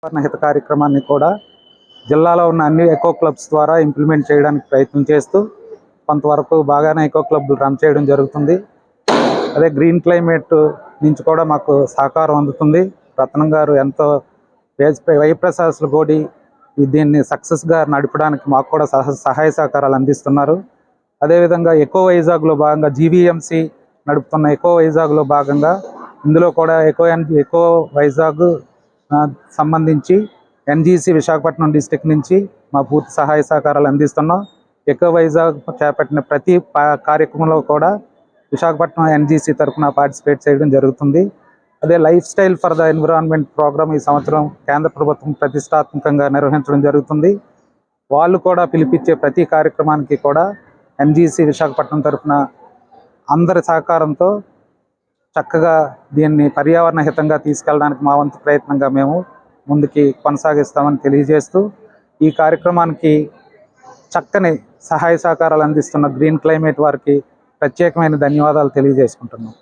హిత కార్యక్రమాన్ని కూడా జిల్లాలో ఉన్న అన్ని ఎకో క్లబ్స్ ద్వారా ఇంప్లిమెంట్ చేయడానికి ప్రయత్నం చేస్తూ కొంతవరకు బాగానే ఎకో క్లబ్లు రన్ చేయడం జరుగుతుంది. అదే గ్రీన్ క్లైమేట్ నుంచి కూడా మాకు సహకారం అందుతుంది. రత్నం గారు ఎంతో వైప్రసాసులు గోడి దీన్ని సక్సెస్గా నడపడానికి మాకు కూడా సహాయ సహకారాలు అందిస్తున్నారు. అదేవిధంగా ఎకో వైజాగ్లో భాగంగా జీవీఎంసీ నడుపుతున్న ఎకో వైజాగ్లో భాగంగా ఇందులో కూడా ఎకో వైజాగ్ సంబంధించి ఎన్జీసీ విశాఖపట్నం డిస్టిక్ నుంచి మా పూర్తి సహాయ సహకారాలు అందిస్తున్నాం. ఎకో వైజాగ్ చేపట్టిన ప్రతి కార్యక్రమంలో కూడా విశాఖపట్నం ఎన్జీసీ తరఫున పార్టిసిపేట్ చేయడం జరుగుతుంది. అదే lifestyle for the environment programme ఈ సంవత్సరం కేంద్ర ప్రభుత్వం ప్రతిష్టాత్మకంగా నిర్వహించడం జరుగుతుంది. వాళ్ళు కూడా పిలిపించే ప్రతి కార్యక్రమానికి కూడా ఎన్జీసీ విశాఖపట్నం తరఫున అందరి సహకారంతో చక్కగా దీన్ని పర్యావరణ హితంగా తీసుకెళ్ళడానికి మా వంతు ప్రయత్నంగా మేము ముందుకి కొనసాగిస్తామని తెలియజేస్తూ ఈ కార్యక్రమానికి చక్కని సహాయ సహకారాలు అందిస్తున్న గ్రీన్ క్లైమేట్ వారికి ప్రత్యేకమైన ధన్యవాదాలు తెలియజేసుకుంటున్నాం.